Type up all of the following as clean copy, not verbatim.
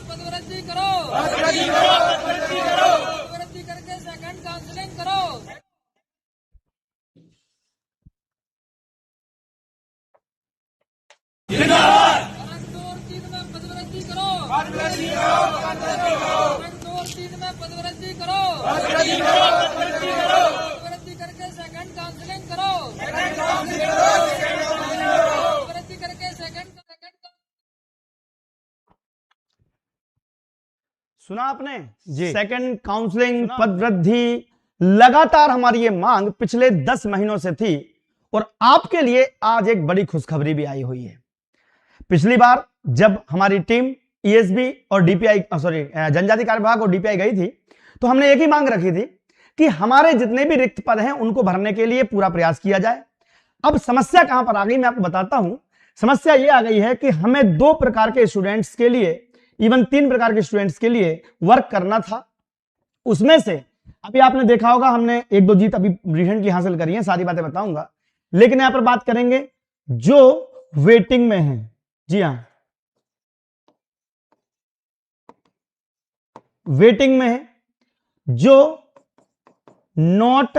पदवृद्धि करो, पदवृद्धि करके second counselling करो। पदवृद्धि करो, पदवृद्धि करो, पदवृद्धि करके सेकंड काउंसलिंग करो, पदवृद्धि करके सेकंड। सुना आपने जी? सेकंड काउंसलिंग, पदवृद्धि, लगातार हमारी ये मांग पिछले 10 महीनों से थी और आपके लिए आज एक बड़ी खुशखबरी भी आई हुई है। पिछली बार जब हमारी टीम ईएसबी और डीपीआई जनजाति कार्य विभाग और डीपीआई गई थी तो हमने एक ही मांग रखी थी कि हमारे जितने भी रिक्त पद हैं उनको भरने के लिए पूरा प्रयास किया जाए। अब समस्या कहां पर आ गई मैं आपको बताता हूं। समस्या ये आ गई है कि हमें 2 प्रकार के स्टूडेंट्स के लिए, इवन 3 प्रकार के स्टूडेंट्स के लिए वर्क करना था। उसमें से अभी आपने देखा होगा हमने 1-2 जीत अभी रिसेंटली हासिल करी है, सारी बातें बताऊंगा, लेकिन यहां पर बात करेंगे जो वेटिंग में है। जी हां, वेटिंग में है, जो नॉट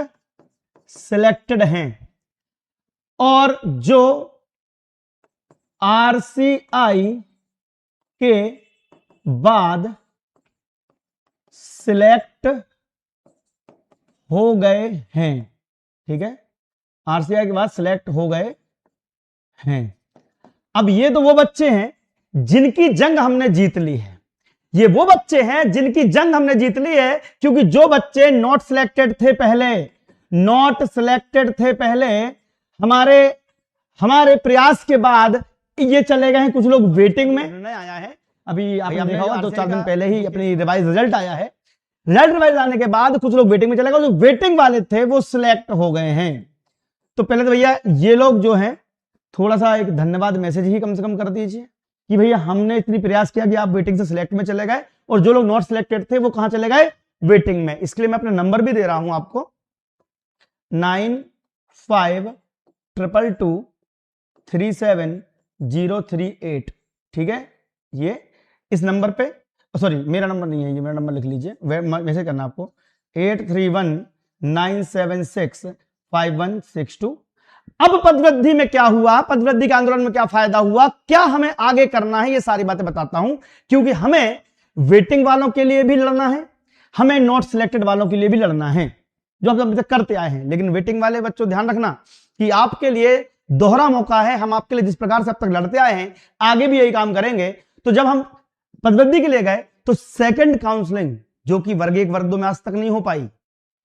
सिलेक्टेड हैं और जो आरसीआई के बाद सिलेक्ट हो गए हैं। ठीक है, आरसीआई के बाद सिलेक्ट हो गए हैं। अब ये तो वो बच्चे हैं जिनकी जंग हमने जीत ली है, ये वो बच्चे हैं जिनकी जंग हमने जीत ली है, क्योंकि जो बच्चे नॉट सिलेक्टेड थे पहले, नॉट सिलेक्टेड थे पहले, हमारे प्रयास के बाद ये चले गए हैं। कुछ लोग वेटिंग में निर्णय आया है, अभी आपने देखा होगा 2-4 दिन पहले ही अपनी रिवाइज रिजल्ट आया है। रिवाइज आने के बाद कुछ लोग वेटिंग में चले गए, जो वेटिंग वाले थे वो सिलेक्ट हो गए हैं। तो पहले तो भैया ये लोग जो हैं थोड़ा सा एक धन्यवाद मैसेज ही कम से कम कर दीजिए कि भैया हमने इतनी प्रयास किया कि आप वेटिंग से सिलेक्ट में चले गए, और जो लोग नॉट सिलेक्टेड थे वो कहां चले गए? वेटिंग में। इसके लिए मैं अपना नंबर भी दे रहा हूं आपको, 9522237038। ठीक है, ये इस नंबर पे, सॉरी मेरा नंबर नहीं है, ये मेरा नंबर लिख लीजिए, मैसेज करना आपको 8319765162। अब पदवृद्धि में क्या हुआ, पदवृद्धि के आंदोलन में क्या फायदा हुआ, क्या हमें आगे करना है, ये सारी बातें बताता हूं, क्योंकि हमें वेटिंग वालों के लिए भी लड़ना है, हमें नॉट सिलेक्टेड वालों के लिए भी लड़ना है, जो आप अभी तक करते आए हैं। लेकिन वेटिंग वाले बच्चों ध्यान रखना कि आपके लिए दोहरा मौका है। हम आपके लिए जिस प्रकार से अब तक लड़ते आए हैं आगे भी यही काम करेंगे। तो जब हम पदवृद्धि के लिए गए तो सेकंड काउंसलिंग, जो कि वर्ग 1 वर्ग 2 में आज तक नहीं हो पाई,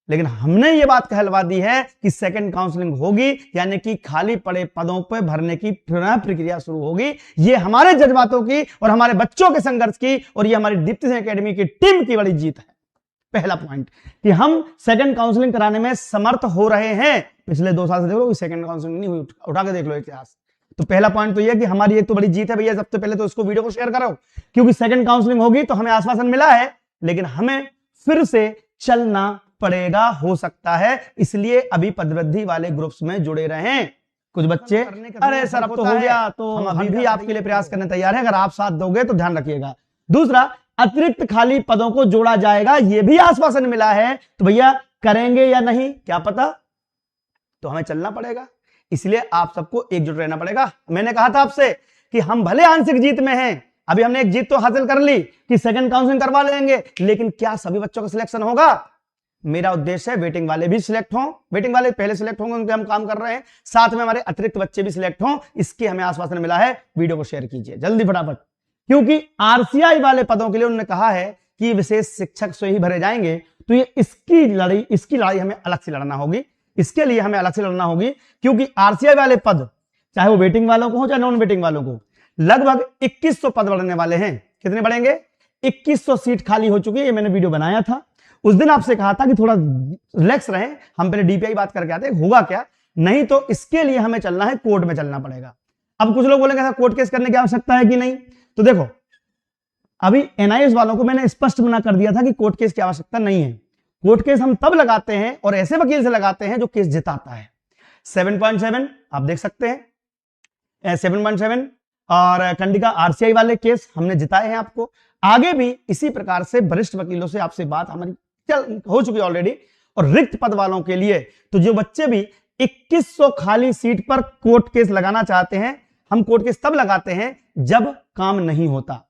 लेकिन हमने ये बात कहलवा दी है कि सेकंड काउंसलिंग होगी, यानी कि खाली पड़े पदों पर भरने की पुनः प्रक्रिया शुरू होगी। ये हमारे जज्बातों की और हमारे बच्चों के संघर्ष की और ये हमारी दीप्ति सिंह एकेडमी की टीम की बड़ी जीत है। पहला पॉइंट कि हम सेकंड काउंसलिंग कराने में समर्थ हो रहे हैं। पिछले 2 साल से देखो सेकंड काउंसलिंग नहीं हुई, उठा के देख लो इतिहास। तो पहला पॉइंट तो यह कि हमारी एक तो बड़ी जीत है भैया। सबसे पहले तो इसको वीडियो को शेयर करो, क्योंकि सेकंड काउंसलिंग होगी तो हमें आश्वासन मिला है, लेकिन हमें फिर से चलना पड़ेगा, हो सकता है। इसलिए अभी पदवृद्धि वाले ग्रुप्स में जुड़े रहें। कुछ बच्चे अरे सर अब तो हो गया, तो हम अभी भी आपके लिए प्रयास करने तैयार हैं, अगर आप साथ दोगे तो ध्यान रखिएगा। दूसरा, अतिरिक्त खाली पदों को जोड़ा जाएगा, यह भी आश्वासन मिला है। तो भैया करेंगे या नहीं क्या पता, तो हमें चलना पड़ेगा। इसलिए आप सबको एकजुट रहना पड़ेगा। मैंने कहा था आपसे कि हम भले आंशिक जीत में हैं, अभी हमने एक जीत तो हासिल कर ली कि सेकंड काउंसलिंग करवा लेंगे, लेकिन क्या सभी बच्चों का सिलेक्शन होगा? मेरा उद्देश्य है वेटिंग वाले भी सिलेक्ट हों, वेटिंग वाले पहले सिलेक्ट होंगे, उन पे हम काम कर रहे हैं, साथ में हमारे अतिरिक्त बच्चे भी सिलेक्ट हों, इसके हमें आश्वासन मिला है। वीडियो को शेयर कीजिए जल्दी फटाफट, क्योंकि आरसीआई वाले पदों के लिए उन्होंने कहा है कि विशेष शिक्षक से ही भरे जाएंगे। तो ये इसकी लड़ाई हमें अलग से लड़ना होगी, इसके लिए हमें अलग से लड़ना होगी, क्योंकि आरसीआई वाले पद चाहे वो वेटिंग वालों को हो चाहे नॉन वेटिंग वालों को, लगभग 2100 पद बढ़ने वाले हैं। कितने बढ़ेंगे? 2100 सीट खाली हो चुकी है, ये मैंने वीडियो बनाया था। उस दिन आपसे कहा था कि थोड़ा रिलैक्स रहें, हम पहले डीपीआई बात करके आते हैं होगा क्या, नहीं तो इसके लिए हमें चलना है, कोर्ट में चलना पड़ेगा। अब कुछ लोग बोलेंगे कोर्ट केस करने की आवश्यकता है कि नहीं, तो देखो अभी एनआईएस वालों को मैंने स्पष्ट मना कर दिया था कि कोर्ट केस की आवश्यकता नहीं है। कोर्ट केस हम तब लगाते हैं और ऐसे वकील से लगाते हैं जो केस जिताता है। 7.7 आप देख सकते हैं, 7.7 और कंडिका आरसीआई वाले केस हमने जिताए हैं। आपको आगे भी इसी प्रकार से वरिष्ठ वकीलों से आपसे बात हमारी हो चुकी ऑलरेडी। और रिक्त पद वालों के लिए तो जो बच्चे भी 2100 खाली सीट पर कोर्ट केस लगाना चाहते हैं, हम कोर्ट केस तब लगाते हैं जब काम नहीं होता।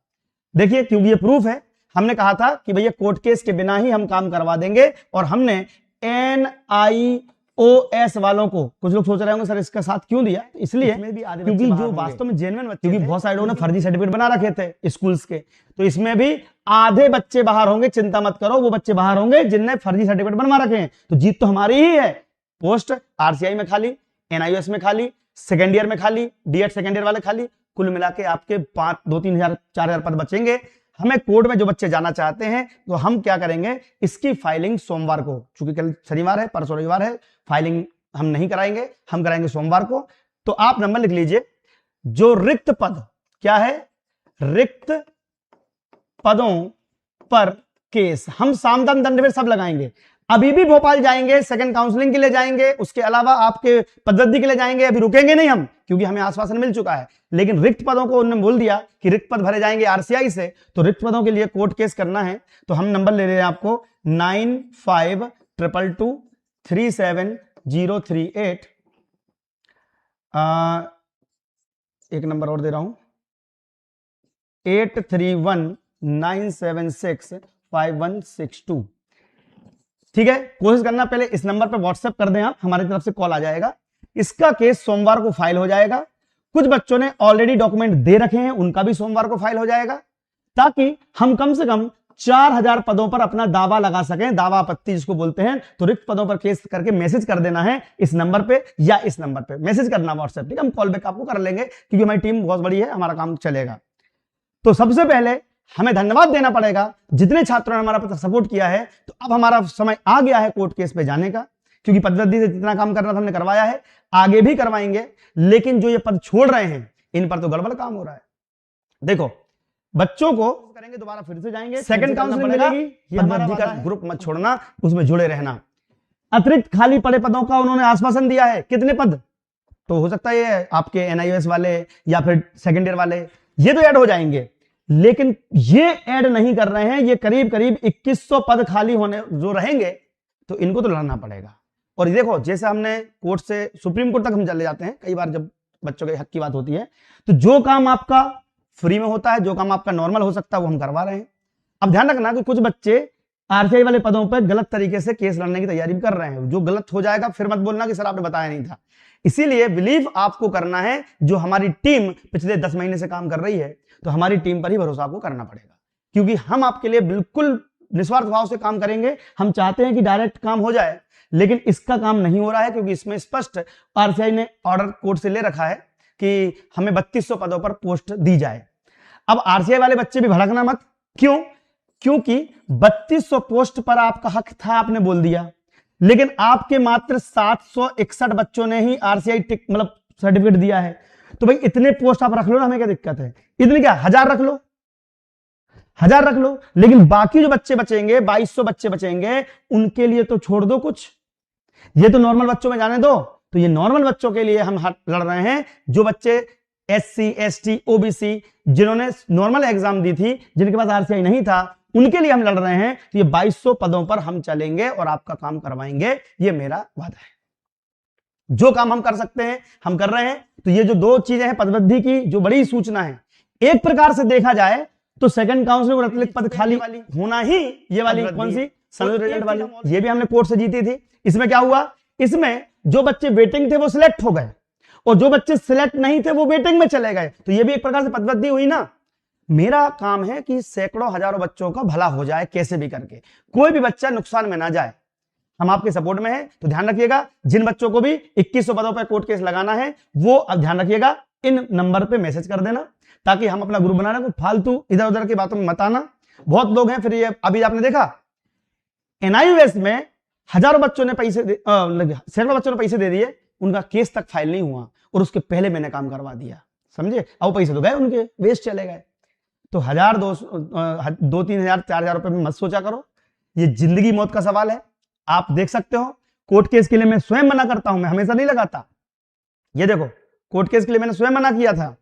देखिए क्योंकि ये प्रूफ है, हमने कहा था कि भैया कोर्ट केस के बिना ही हम काम करवा देंगे। और हमने एनआईओएस वालों को, कुछ लोग सोच रहे होंगे सर इसका साथ क्यों दिया, तो इसलिए क्योंकि जो वास्तव में जेन्युइन बच्चे, क्योंकि बहुत सारे लोगों ने फर्जी सर्टिफिकेट बना रखे थे स्कूल्स के, तो इसमें भी आधे बच्चे बाहर होंगे। चिंता मत करो, वो बच्चे बाहर होंगे जिनने फर्जी सर्टिफिकेट बनवा रखे हैं। तो जीत तो हमारी ही है। पोस्ट आरसीआई में खाली, एनआईओएस में खाली, सेकेंड ईयर में खाली, डीएड सेकेंड ईयर वाले खाली, कुल मिला के आपके 2-3,000-4,000 पद बचेंगे। हमें कोर्ट में जो बच्चे जाना चाहते हैं तो हम क्या करेंगे, इसकी फाइलिंग सोमवार को, चूंकि कल शनिवार है, परसों रविवार है, फाइलिंग हम नहीं कराएंगे, हम कराएंगे सोमवार को। तो आप नंबर लिख लीजिए, जो रिक्त पद क्या है, रिक्त पदों पर केस हम सामदान दंडभेद सब लगाएंगे। अभी भी भोपाल जाएंगे, सेकंड काउंसलिंग के लिए जाएंगे, उसके अलावा आपके पदवृद्धि के लिए जाएंगे। अभी रुकेंगे नहीं हम, क्योंकि हमें आश्वासन मिल चुका है। लेकिन रिक्त पदों को उन्होंने बोल दिया कि रिक्त पद भरे जाएंगे आरसीआई से, तो रिक्त पदों के लिए कोर्ट केस करना है। तो हम नंबर ले रहे हैं आपको 9522237038। एक नंबर और दे रहा हूं, 8319765162। ठीक है, कोशिश करना पहले इस नंबर पे व्हाट्सएप कर दें आप, हमारी तरफ से कॉल आ जाएगा। इसका केस सोमवार को फाइल हो जाएगा। कुछ बच्चों ने ऑलरेडी डॉक्यूमेंट दे रखे हैं, उनका भी सोमवार को फाइल हो जाएगा, ताकि हम कम से कम 4000 पदों पर अपना दावा लगा सकें, दावा आपत्ति जिसको बोलते हैं। तो रिक्त पदों पर केस करके मैसेज कर देना है इस नंबर पे या इस नंबर पे मैसेज करना व्हाट्सएप, ठीक है। हम कॉल बैक आपको कर लेंगे, क्योंकि हमारी टीम बहुत बड़ी है, हमारा काम चलेगा। तो सबसे पहले हमें धन्यवाद देना पड़ेगा जितने छात्रों ने हमारा सपोर्ट किया है। तो अब हमारा समय आ गया है कोर्ट केस पे जाने का, क्योंकि पदवृद्धि से जितना काम करना था हमने करवाया है, आगे भी करवाएंगे। लेकिन जो ये पद छोड़ रहे हैं, इन पर तो गड़बड़ काम हो रहा है। देखो बच्चों को करेंगे, दोबारा फिर से जाएंगे, सेकंड काउंसलिंग मिलेगी। पदवृद्धि का ग्रुप मत छोड़ना, उसमें जुड़े रहना। अतिरिक्त खाली पड़े पदों का उन्होंने आश्वासन दिया है। कितने पद, तो हो सकता है ये आपके एनआईओएस वाले या फिर सेकेंड ईयर वाले ये तो ऐड हो जाएंगे, लेकिन ये ऐड नहीं कर रहे हैं। ये करीब करीब 2100 पद खाली होने जो रहेंगे, तो इनको तो लड़ना पड़ेगा। और ये देखो, जैसे हमने कोर्ट से सुप्रीम कोर्ट तक हम चले जाते हैं कई बार जब बच्चों के हक की बात होती है, तो जो काम आपका फ्री में होता है, जो काम आपका नॉर्मल हो सकता है, वो हम करवा रहे हैं। अब ध्यान रखना कि कुछ बच्चे आरसीआई वाले पदों पर गलत तरीके से केस लड़ने की तैयारी भी कर रहे हैं। जो गलत हो जाएगा फिर मत बोलना कि सर आपने बताया नहीं था। इसीलिए बिलीव आपको करना है, जो हमारी टीम पिछले 10 महीने से काम कर रही है, तो हमारी टीम पर ही भरोसा आपको करना पड़ेगा, क्योंकि हम आपके लिए बिल्कुल निस्वार्थ भाव से काम करेंगे। हम चाहते हैं कि डायरेक्ट काम हो जाए, लेकिन इसका काम नहीं हो रहा है, क्योंकि इसमें स्पष्ट आरसीआई ने ऑर्डर कोर्ट से ले रखा है कि हमें 3200 पदों पर पोस्ट दी जाए। अब आरसीआई वाले बच्चे भी भड़कना मत, क्यों, क्योंकि 3200 पोस्ट पर आपका हक था, आपने बोल दिया, लेकिन आपके मात्र 761 बच्चों ने ही आरसीआई मतलब सर्टिफिकेट दिया है। तो भाई इतने पोस्ट आप रख लो ना, हमें क्या दिक्कत है, इतने क्या 1000 रख लो, 1000 रख लो, लेकिन बाकी जो बच्चे बचेंगे 2200 बच्चे बचेंगे, उनके लिए तो छोड़ दो कुछ। ये तो नॉर्मल बच्चों में जाने दो। तो ये नॉर्मल बच्चों के लिए हम लड़ रहे हैं, जो बच्चे एससी एसटी ओबीसी जिन्होंने नॉर्मल एग्जाम दी थी, जिनके पास आरसीआई नहीं था, उनके लिए हम लड़ रहे हैं। तो ये 2200 पदों पर हम चलेंगे और आपका काम करवाएंगे, ये मेरा वादा है। जो काम हम कर सकते हैं हम कर रहे हैं। तो ये जो 2 चीजें हैं पदवृद्धि की, जो बड़ी सूचना है, एक प्रकार से देखा जाए तो सेकंड काउंसिल और अतिरिक्त पद खाली वाली होना ही, ये वाली कौन सी संयुक्त रिजल्ट वाली, ये भी हमने कोर्ट से जीती थी। इसमें क्या हुआ, इसमें जो बच्चे वेटिंग थे वो सिलेक्ट हो गए, और जो बच्चे सिलेक्ट नहीं थे वो वेटिंग में चले गए। तो ये भी एक प्रकार से पदवृद्धि हुई ना। मेरा काम है कि सैकड़ों हजारों बच्चों का भला हो जाए, कैसे भी करके, कोई भी बच्चा नुकसान में ना जाए। हम आपके सपोर्ट में हैं, तो ध्यान रखिएगा। जिन बच्चों को भी 2100 पदों पर कोर्ट केस लगाना है, वो अब ध्यान रखिएगा, इन नंबर पे मैसेज कर देना, ताकि हम अपना ग्रुप बनाना। कोई फालतू इधर उधर की बातों में मत आना। बहुत लोग हैं फिर ये, अभी आपने देखा एनआईयूएस में हजारों बच्चों ने पैसे सैकड़ों बच्चों ने पैसे दे दिए, उनका केस तक फाइल नहीं हुआ और उसके पहले मैंने काम करवा दिया, समझे? अब पैसे तो गए उनके, वेस्ट चले गए। तो 1000, 2, 3 हजार, 4 हजार रुपए में मत सोचा करो, ये जिंदगी मौत का सवाल है। आप देख सकते हो कोर्ट केस के लिए मैं स्वयं मना करता हूं, मैं हमेशा नहीं लगाता। ये देखो कोर्ट केस के लिए मैंने स्वयं मना किया था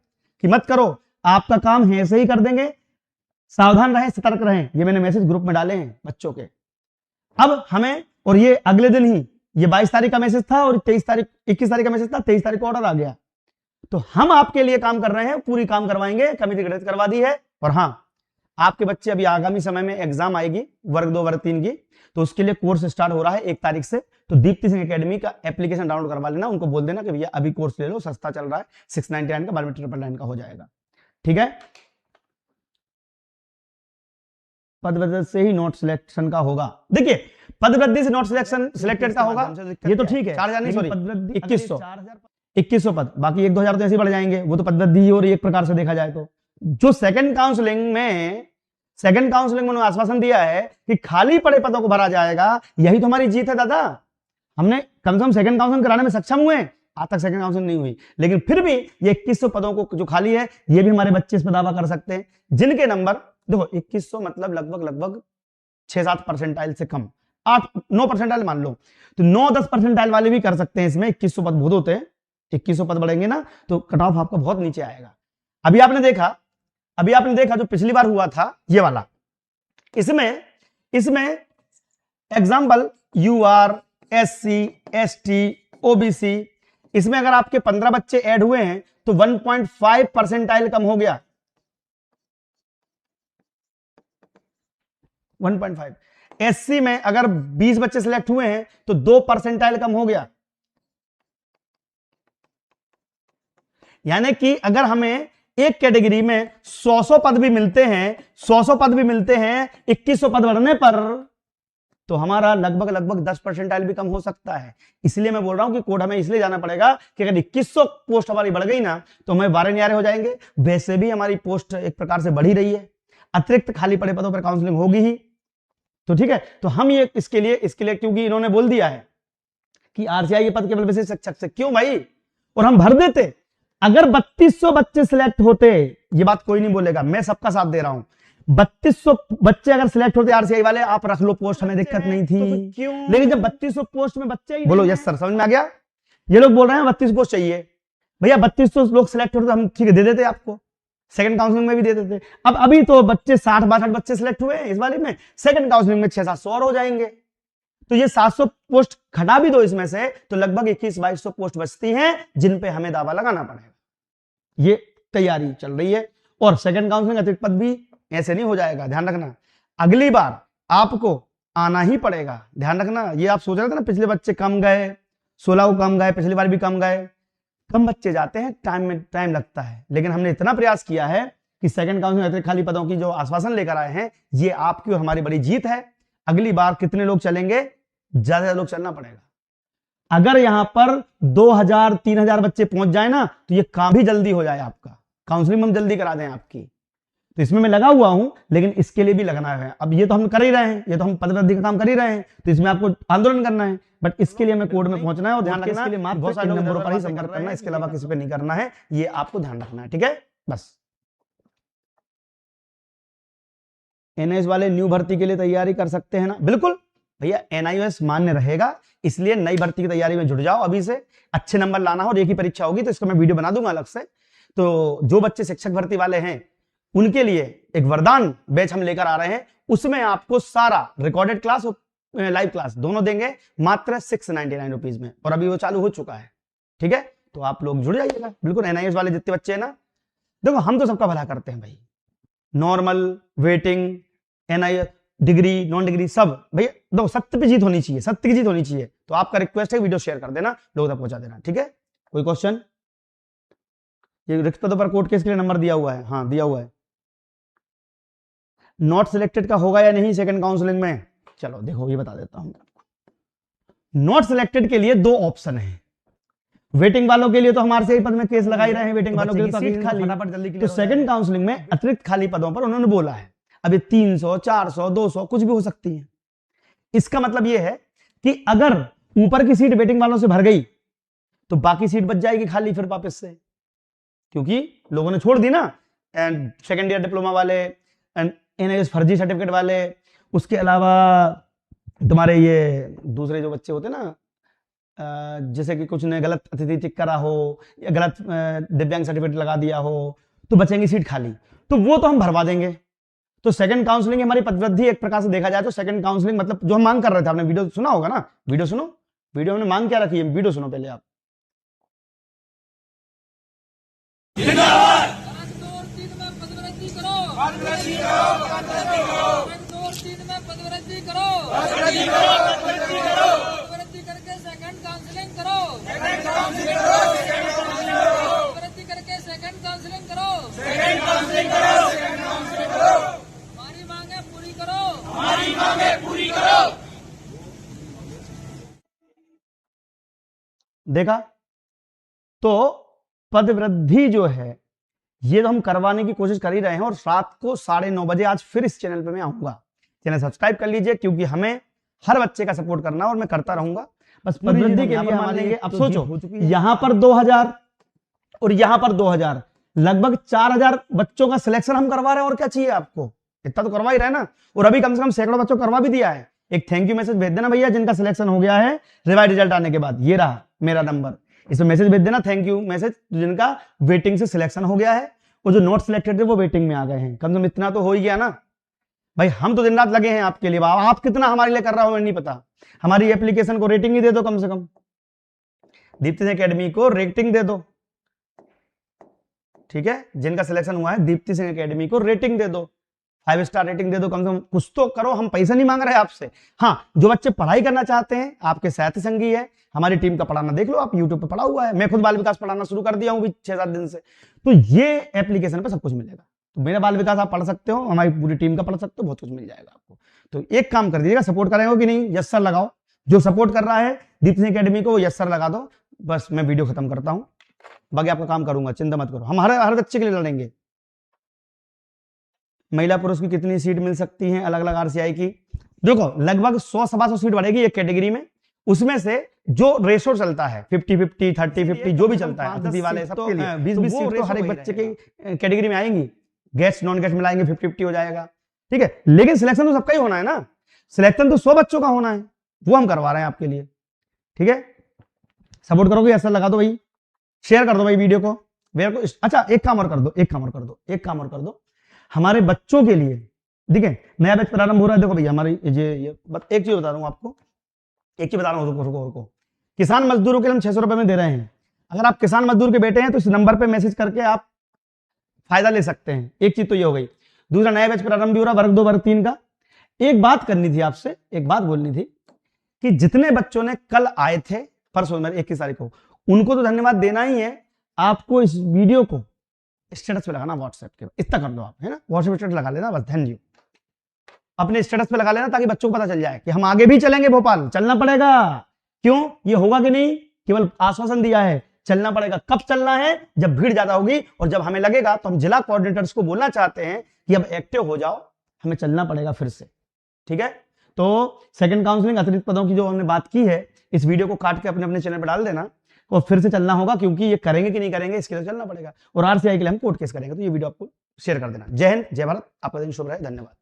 कि मत करो, आपका काम है ऐसे ही कर देंगे, सावधान रहें, सतर्क रहें। ये मैंने मैसेज ग्रुप में डाले हैं बच्चों के। अब हमें, और ये अगले दिन ही, ये 22 तारीख का मैसेज था और 21 तारीख का मैसेज था, 23 तारीख को ऑर्डर आ गया। तो हम आपके लिए काम कर रहे हैं, पूरी काम करवाएंगे, कमेटी गठित करवा दी है। और हाँ, आपके बच्चे अभी आगामी समय में एग्जाम आएगी वर्ग 2 वर्ग 3 की, तो उसके लिए कोर्स स्टार्ट हो रहा है 1 तारीख से। तो दीप्ति सिंह एकेडमी का एप्लीकेशन डाउनलोड करवा लेना, उनको बोल देना कि भैया अभी कोर्स ले लो, सस्ता चल रहा है, 699 का, बाद में 999 का हो जाएगा, ठीक है? पदवृद्धि से ही नोट सिलेक्शन का होगा। देखिए पदवृद्धि से नोट सिलेक्शन सिलेक्टेड का होगा, ये तो ठीक है, 4000 नहीं, सॉरी 2100 पद, बाकी 1-2 हजार तो ऐसे बढ़ जाएंगे, वो तो पदवृद्धि ही हो रही है एक प्रकार से देखा जाए तो। जो सेकंड काउंसलिंग में उन्होंने आश्वासन दिया है कि खाली पड़े पदों को भरा जाएगा, यही तो हमारी जीत है दादा। हमने कम से कम सेकंड काउंसलिंग कराने में सक्षम हुए, आज तक सेकंड काउंसलिंग नहीं हुई, लेकिन फिर भी ये 2100 पदों को जो खाली है, ये भी हमारे बच्चे इस पर दावा कर सकते हैं, जिनके नंबर देखो 2100 मतलब लगभग 6-7 परसेंटाइल से कम, 8-9 परसेंटाइल मान लो, तो 9-10 परसेंटाइल वाले भी कर सकते हैं इसमें। 2100 पद बहुत होते हैं, 2100 पद बढ़ेंगे ना तो कट ऑफ आपका बहुत नीचे आएगा। अभी आपने देखा जो पिछली बार हुआ था ये वाला, इसमें example UR, SC, ST, OBC, इसमें अगर आपके 15 बच्चे ऐड हुए हैं तो 1.5 परसेंटाइल कम हो गया, 1.5। SC में अगर 20 बच्चे सिलेक्ट हुए हैं तो 2 परसेंटाइल कम हो गया। यानी कि अगर हमें एक कैटेगरी में 100 पद भी मिलते हैं, 2100 पद बढ़ने पर, तो हमारा लगभग 10 परसेंटाइल भी कम हो सकता है। इसलिए मैं बोल रहा हूं कि कोर्ट हमें इसलिए जाना पड़ेगा कि अगर 2100 पोस्ट हमारी बढ़ गई ना तो हमें 12 न्यारे हो जाएंगे। वैसे भी हमारी पोस्ट एक प्रकार से बढ़ी रही है, अतिरिक्त खाली पड़े पदों पर काउंसलिंग होगी ही, तो ठीक है। तो हम ये इसके लिए क्योंकि इन्होंने बोल दिया है कि RCI के पद केवल विशेष शिक्षक से, क्यों भाई, और हम भर देते। अगर 3200 बच्चे सिलेक्ट होते, ये बात कोई नहीं बोलेगा, मैं सबका साथ दे रहा हूं, 3200 बच्चे अगर सिलेक्ट होते RCI वाले, आप रख लो पोस्ट, हमें दिक्कत नहीं थी। क्यों? लेकिन जब 3200 पोस्ट में बच्चे ही बोलो, यस सर, समझ में आ गया। ये लोग बोल रहे हैं 32 पोस्ट चाहिए, भैया 3200 लोग सिलेक्ट होते हम ठीक है दे देते आपको, सेकंड काउंसलिंग में भी दे देते। अब अभी तो बच्चे 60-62 बच्चे सिलेक्ट हुए हैं इस वाले में, सेकंड काउंसलिंग में 600-700 और हो जाएंगे, तो ये 700 पोस्ट घटा भी दो इसमें से, तो लगभग 2100-2200 पोस्ट बचती हैं जिन पे हमें दावा लगाना पड़ेगा। ये तैयारी चल रही है। और सेकंड काउंसलिंग अतिरिक्त पद भी ऐसे नहीं हो जाएगा, ध्यान रखना, अगली बार आपको आना ही पड़ेगा, ध्यान रखना। ये आप सोच रहे थे ना पिछले बच्चे कम गए, 16 को कम गए, पिछली बार भी कम गए, कम बच्चे जाते हैं, टाइम लगता है, लेकिन हमने इतना प्रयास किया है कि सेकंड काउंसलिंग अतिरिक्त खाली पदों की जो आश्वासन लेकर आए हैं, ये आपकी और हमारी बड़ी जीत है। अगली बार कितने लोग चलेंगे, ज्यादा लोग चलना पड़ेगा। अगर यहां पर 2000-3000 बच्चे पहुंच जाए ना तो ये काम भी जल्दी हो जाए, आपका काउंसलिंग हम जल्दी करा दें आपकी। तो इसमें मैं लगा हुआ हूं, लेकिन इसके लिए भी लगना है। अब ये तो हम कर ही रहे हैं, ये तो हम पदवृद्धि का काम कर ही रहे हैं, तो इसमें आपको आंदोलन करना है, बट इसके लिए हमें कोर्ट में पहुंचना है। और ध्यान रखना, इसके लिए बहुत सारे नंबरों पर ही संपर्क करना है, इसके अलावा किसी पे नहीं करना है, ये आपको ध्यान रखना है, ठीक है। बस एनआईएस वाले न्यू भर्ती के लिए तैयारी कर सकते हैं ना, बिल्कुल भैया, एनआईएस मान्य रहेगा, इसलिए नई भर्ती की तैयारी में जुट जाओ अभी से। अच्छे नंबर लाना हो और एक ही परीक्षा होगी, तो इसका मैं वीडियो बना दूंगा अलग से। तो जो बच्चे शिक्षक भर्ती वाले हैं उनके लिए एक वरदान बैच हम लेकर आ रहे हैं, उसमें आपको सारा रिकॉर्डेड क्लास और लाइव क्लास दोनों देंगे मात्र 699 रुपीज में, और अभी वो चालू हो चुका है, ठीक है। तो आप लोग जुड़ जाइएगा बिल्कुल। एनआईएस वाले जितने बच्चे हैं ना, देखो हम तो सबका भला करते हैं भाई, normal, waiting, NIS, degree, non degree, सब भैया। देखो सत्य पे जीत होनी चाहिए, सत्य की जीत होनी चाहिए। तो आपका रिक्वेस्ट है वीडियो शेयर कर देना, लोगों तक पहुंचा देना, ठीक है। कोई क्वेश्चन? ये रिक्त पदों पर कोर्ट केस के लिए नंबर दिया हुआ है, हाँ दिया हुआ है। नॉट सिलेक्टेड का होगा या नहीं सेकंड काउंसलिंग में, चलो देखो ये बता देता हूं। नॉट सिलेक्टेड के लिए 2 ऑप्शन है। वेटिंग वालों के लिए तो हमारे से ही पद में केस लगा ही रहे हैं, वेटिंग वालों के लिए सीट खाली, फटाफट जल्दी। तो सेकंड काउंसलिंग में अतिरिक्त खाली पदों पर उन्होंने बोला है, अभी 300, 400, 200 कुछ भी हो सकती है। इसका मतलब यह है कि अगर ऊपर की सीट वेटिंग वालों से भर गई तो बाकी सीट बच जाएगी खाली फिर वापस से, क्योंकि लोगों ने छोड़ दी ना, एंड सेकेंड ईयर डिप्लोमा वाले, एंड NIOS फर्जी सर्टिफिकेट वाले, उसके अलावा तुम्हारे ये दूसरे जो बच्चे होते ना, जैसे कि कुछ ने गलत अतिथि टिक करा हो या गलत दिव्यांग सर्टिफिकेट लगा दिया हो, तो बचेंगी सीट खाली, तो वो तो हम भरवा देंगे। तो सेकंड काउंसलिंग हमारी पदवृद्धि एक प्रकार से देखा जाए तो सेकंड काउंसलिंग मतलब जो हम मांग कर रहे थे, आपने वीडियो सुना होगा ना, वीडियो सुनो, वीडियो हमने मांग क्या रखी है, वीडियो सुनो पहले आप। चरण 2 और 3 में पदवृद्धि करो, चरण 2 और 3 में पदवृद्धि करो, पदवृद्धि करके सेकंड काउंसलिंग करो, पदवृद्धि करके सेकंड काउंसलिंग करो, हमारी मांगे पूरी करो, देखा, तो पदवृद्धि जो है ये तो हम करवाने की कोशिश कर ही रहे हैं, और रात को 9:30 बजे आज फिर इस चैनल पे मैं आऊंगा। चैनल सब्सक्राइब कर लीजिए, क्योंकि हमें हर बच्चे का सपोर्ट करना और मैं करता रहूंगा। बस पदवृद्धि के लिए हमारे, अब सोचो यहां पर 2000 और यहां पर 2000, लगभग 4000 बच्चों का सिलेक्शन हम करवा रहे हैं, और क्या चाहिए आपको, इतना तो करवा ही रहे ना। और अभी कम से कम सैकड़ों बच्चों करवा भी दिया है। एक थैंक यू मैसेज भेज देना भैया जिनका सिलेक्शन हो गया है रिवाइज रिजल्ट आने के बाद, ये रहा मेरा नंबर, इसमें मैसेज भेज देना, थैंक यू मैसेज, जिनका वेटिंग से सिलेक्शन हो गया है, और जो नोट सिलेक्टेड थे वो वेटिंग में आ गए हैं। कम से कम इतना तो हो ही गया ना भाई, हम तो दिन रात लगे हैं आपके लिए। आप कितना हमारे लिए कर रहा हो मैं नहीं पता, हमारी एप्लीकेशन को रेटिंग ही दे दो, कम से कम दीप्ति सिंह एकेडमी को रेटिंग दे दो, ठीक है, जिनका सिलेक्शन हुआ है दीप्ति सिंह एकेडमी को रेटिंग दे दो, 5 स्टार रेटिंग दे दो, कम से कम कुछ तो करो। हम पैसा नहीं मांग रहे आपसे। हाँ, जो बच्चे पढ़ाई करना चाहते हैं, आपके साथी संगी है, हमारी टीम का पढ़ाना देख लो आप, यूट्यूब पे पढ़ा हुआ है, मैं खुद बाल विकास पढ़ाना शुरू कर दिया हूँ 6-7 दिन से, तो ये एप्लीकेशन पे सब कुछ मिलेगा। तो मेरा बाल विकास आप पढ़ सकते हो, हमारी पूरी टीम का पढ़ सकते हो, बहुत कुछ मिल जाएगा आपको। तो एक काम कर दीजिएगा, सपोर्ट करेंगे कि नहीं, यस सर लगाओ, जो सपोर्ट कर रहा है दीप्ति सिंह एकेडमी को वो यस सर लगा दो। बस मैं वीडियो खत्म करता हूं, बाकी आपका काम करूंगा, चिंता मत करो, हम हर बच्चे के लिए लड़ेंगे। महिला पुरुष की कितनी सीट मिल सकती है अलग अलग RCI की, देखो लगभग 100-125 सीट बढ़ेगी एक कैटेगरी में, उसमें से जो रेशो चलता है 50-50, 30-50 जो भी चलता है अतिथि वाले सबके लिए 20-20 सीट तो हर एक बच्चे की कैटेगरी में आएंगी, गेस्ट नॉन गेस्ट मिलाएंगे 50-50 हो जाएगा, ठीक है। लेकिन सिलेक्शन तो सबका ही होना है ना, सिलेक्शन तो 100 बच्चों का होना है, वो हम करवा रहे हैं आपके लिए, ठीक है। सपोर्ट करोगे, ऐसा लगा दो भाई, शेयर कर दो भाई वीडियो को, अच्छा एक काम और कर दो, हमारे बच्चों के लिए देखिए नया बैच प्रारंभ हो रहा है। देखो भैया हमारी ये एक चीज बता रहा हूं आपको, एक चीज बता रहा हूं, रुको, किसान मजदूरों के लिए हम 600 रुपए में दे रहे हैं। अगर आप किसान मजदूर के बेटे हैं तो इस नंबर पे मैसेज करके आप फायदा ले सकते हैं। एक चीज तो ये हो गई। दूसरा, नया बैच प्रारंभ भी हो रहा वर्ग 2 वर्ग 3 का। एक बात करनी थी आपसे, एक बात बोलनी थी कि जितने बच्चों ने कल आए थे, परसों 21 तारीख को, उनको तो धन्यवाद देना ही है। आपको इस वीडियो को स्टेटस पे लगाना, व्हाट्सएप के, इतना कर दो आप, है ना, व्हाट्सएप स्टेटस लगा लेना बस, धन्य यू, अपने स्टेटस पे लगा लेना ताकि बच्चों को पता चल जाए कि हम आगे भी चलेंगे, भोपाल चलना पड़ेगा। क्यों, ये होगा कि नहीं, केवल आश्वासन दिया है, चलना पड़ेगा। कब चलना है, जब भीड़ ज्यादा होगी और जब हमें लगेगा, तो हम जिला कोऑर्डिनेटर्स को बोलना चाहते हैं कि अब एक्टिव हो जाओ, हमें चलना पड़ेगा फिर से, ठीक है। तो सेकंड काउंसलिंग अतिरिक्त पदों की जो हमने बात की है, इस वीडियो को काट के अपने अपने चैनल पर डाल देना, और फिर से चलना होगा, क्योंकि ये करेंगे कि नहीं करेंगे इसके लिए चलना पड़ेगा। और RCI के लिए हम कोर्ट केस करेंगे, तो ये वीडियो आपको शेयर कर देना। जय हिंद, जय भारत, आपका दिन शुभ रहे, धन्यवाद।